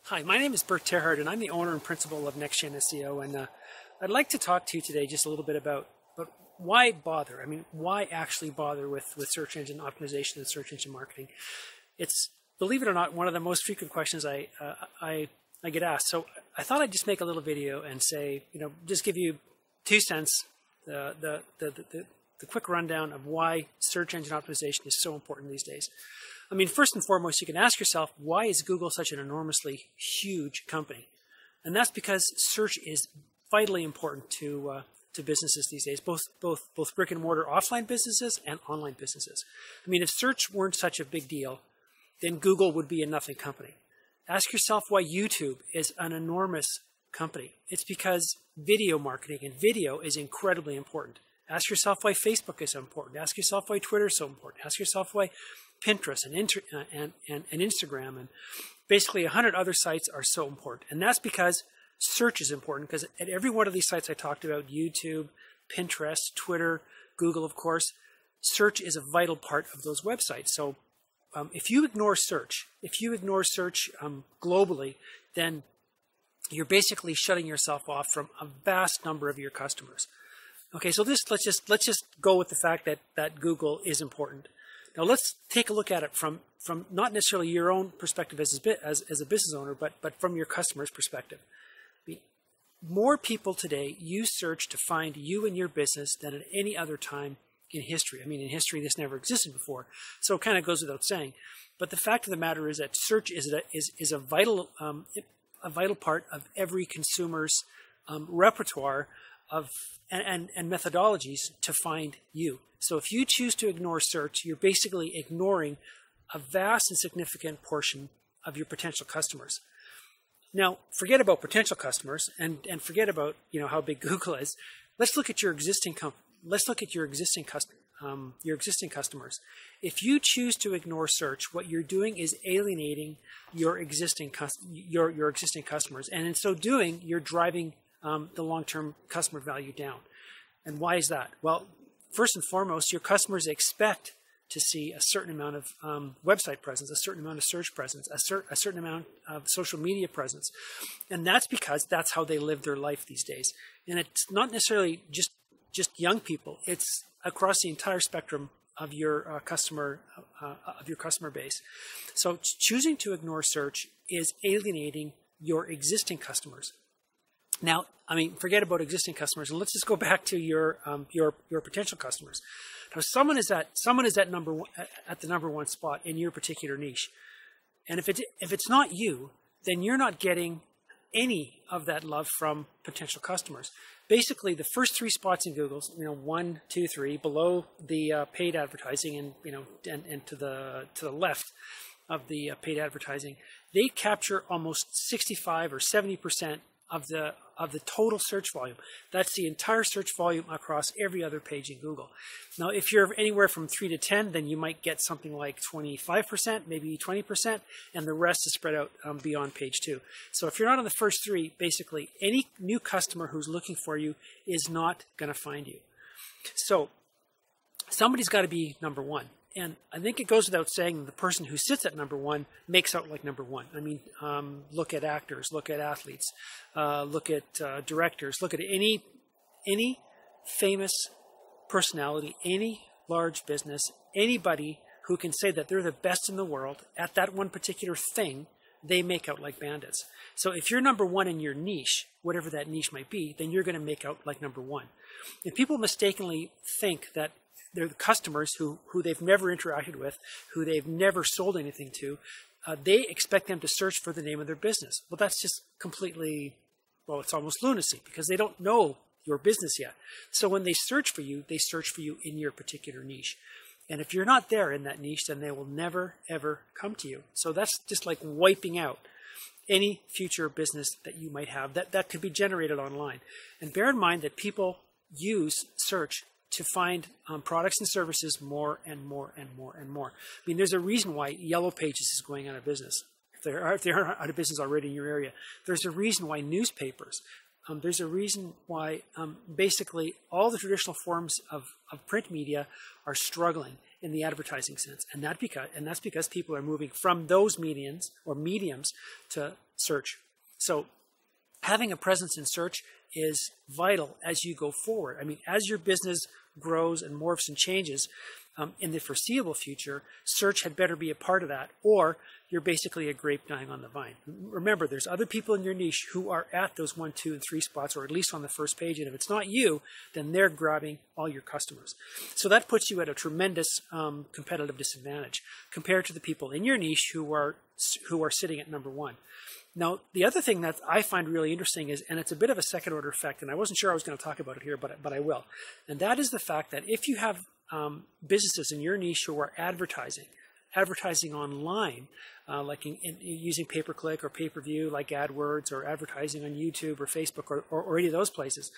Hi, my name is Bert Terhard, and I'm the owner and principal of Next Gen SEO. And I'd like to talk to you today just a little bit about why bother. I mean, why actually bother with search engine optimization and search engine marketing? It's, believe it or not, one of the most frequent questions I get asked. So I thought I'd just make a little video and say, just give you 2 cents, the quick rundown of why search engine optimization is so important these days. I mean, first and foremost, you can ask yourself, why is Google such an enormously huge company? And that's because search is vitally important to businesses these days, both brick and mortar offline businesses and online businesses. I mean, if search weren't such a big deal, then Google would be a nothing company. Ask yourself why YouTube is an enormous company. It's because video marketing and video is incredibly important. Ask yourself why Facebook is so important. Ask yourself why Twitter is so important. Ask yourself why Pinterest and Instagram and basically 100 other sites are so important. And that's because search is important, because at every one of these sites I talked about, YouTube, Pinterest, Twitter, Google, of course, search is a vital part of those websites. So if you ignore search globally, then you're basically shutting yourself off from a vast number of your customers. Okay, so let's just go with the fact that Google is important. Now let's take a look at it from not necessarily your own perspective as a business owner, but from your customer's perspective. I mean, more people today use search to find you and your business than at any other time in history. I mean, in history this never existed before, so it kind of goes without saying. But the fact of the matter is that search is a vital part of every consumer's repertoire and methodologies to find you. So if you choose to ignore search, you're basically ignoring a vast and significant portion of your potential customers. Now, forget about potential customers and forget about how big Google is. Let's look at your existing customers. If you choose to ignore search, what you're doing is alienating your existing customers, and in so doing, you're driving the long-term customer value down. And why is that? Well, first and foremost, your customers expect to see a certain amount of website presence, a certain amount of search presence, a certain amount of social media presence. And that's because that's how they live their life these days. And it's not necessarily just young people. It's across the entire spectrum of your customer base. So choosing to ignore search is alienating your existing customers. Now, I mean, forget about existing customers, and let's just go back to your potential customers. Now, someone is at the number one spot in your particular niche, and if it's not you, then you're not getting any of that love from potential customers. Basically, the first 3 spots in Google's, 1, 2, 3, below the paid advertising, and to the left of the paid advertising, they capture almost 65 or 70% of the total search volume. That's the entire search volume across every other page in Google. Now, if you're anywhere from 3 to 10, then you might get something like 25%, maybe 20%, and the rest is spread out beyond page 2. So if you're not on the first 3, basically any new customer who's looking for you is not going to find you. So somebody's got to be number 1. And I think it goes without saying the person who sits at number 1 makes out like number 1. I mean, look at actors, look at athletes, look at directors, look at any famous personality, any large business, anybody who can say that they're the best in the world at that one particular thing, they make out like bandits. So if you're number 1 in your niche, whatever that niche might be, then you're going to make out like number 1. And people mistakenly think that they're the customers who they've never interacted with, who they've never sold anything to. They expect them to search for the name of their business. Well, that's just completely, it's almost lunacy, because they don't know your business yet. So when they search for you in your particular niche. And if you're not there in that niche, then they will never, ever come to you. So that's just like wiping out any future business that you might have that could be generated online. And bear in mind that people use search to find products and services more and more and more and more. I mean, there's a reason why Yellow Pages is going out of business. If they are out of business already in your area, there's a reason why newspapers, there's a reason why basically all the traditional forms of print media are struggling in the advertising sense, and that's because people are moving from those mediums to search. So having a presence in search is vital as you go forward. I mean, as your business grows and morphs and changes in the foreseeable future, search had better be a part of that, or you're basically a grape dying on the vine. Remember, there's other people in your niche who are at those 1, 2, and 3 spots, or at least on the first page. And if it's not you, then they're grabbing all your customers. So that puts you at a tremendous competitive disadvantage compared to the people in your niche who are sitting at number 1. Now, the other thing that I find really interesting is, and it's a bit of a second order effect, and I wasn't sure I was going to talk about it here, but I will. And that is the fact that if you have businesses in your niche who are advertising online, like using pay-per-click or pay-per-view like AdWords, or advertising on YouTube or Facebook or any of those places,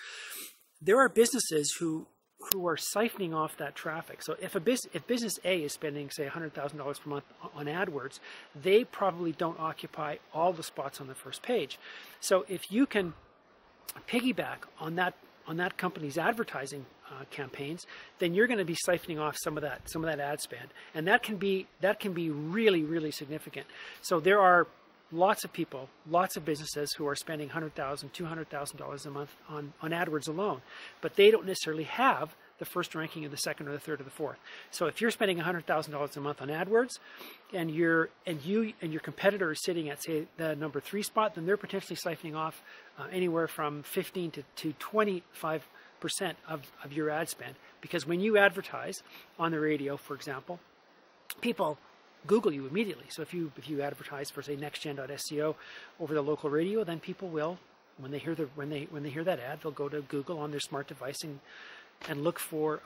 there are businesses who are siphoning off that traffic. So if business A is spending, say, $100,000 per month on AdWords, they probably don't occupy all the spots on the first page. So if you can piggyback on that company's advertising campaigns, then you're going to be siphoning off some of that ad spend, and that can be really, really significant. So there are lots of people, lots of businesses who are spending $100,000, $200,000 a month on AdWords alone, but they don't necessarily have the first ranking or the second or the third or the fourth. So if you're spending $100,000 a month on AdWords, and you and your competitor is sitting at, say, the number 3 spot, then they're potentially siphoning off anywhere from 15 to 25% of your ad spend. Because when you advertise on the radio, for example, people Google you immediately. So if you advertise for, say, nextgen.seo over the local radio, then people will, when they hear that ad, they'll go to Google on their smart device and look for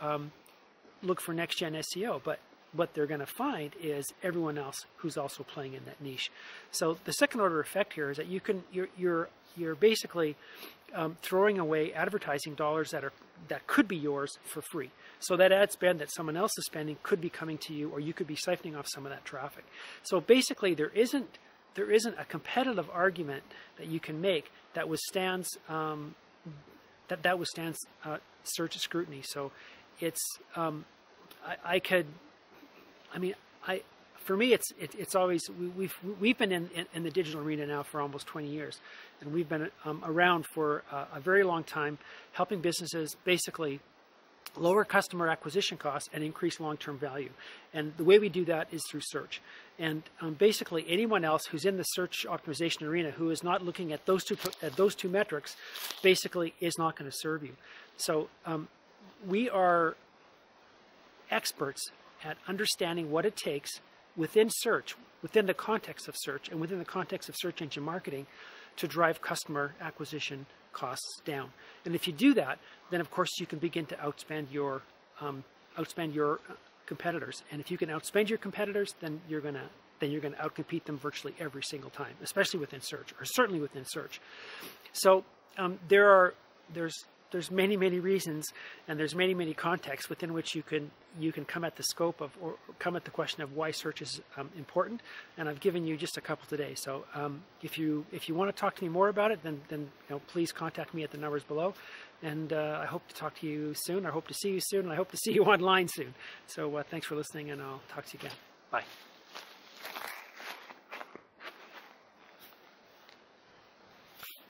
NextGen SEO. But what they're going to find is everyone else who's also playing in that niche. So the second order effect here is that you're basically throwing away advertising dollars that could be yours for free. So that ad spend that someone else is spending could be coming to you, or you could be siphoning off some of that traffic. So basically, there isn't a competitive argument that you can make that withstands search scrutiny. So it's for me, it's always, we've been in the digital arena now for almost 20 years, and we've been around for a very long time, helping businesses basically lower customer acquisition costs and increase long-term value. And the way we do that is through search. And basically, anyone else who's in the search optimization arena who is not looking at those two metrics, basically is not going to serve you. So we are experts at understanding what it takes within search, within the context of search, and within the context of search engine marketing, to drive customer acquisition costs down. And if you do that, then of course you can begin to outspend your competitors. And if you can outspend your competitors, then you're going to outcompete them virtually every single time, especially within search, or certainly within search. So there's many reasons, and there's many contexts within which you can come at the scope of, or come at the question of why search is important. And I've given you just a couple today. So if you want to talk to me more about it, then please contact me at the numbers below. And I hope to talk to you soon. I hope to see you soon. And I hope to see you online soon. So thanks for listening, and I'll talk to you again. Bye.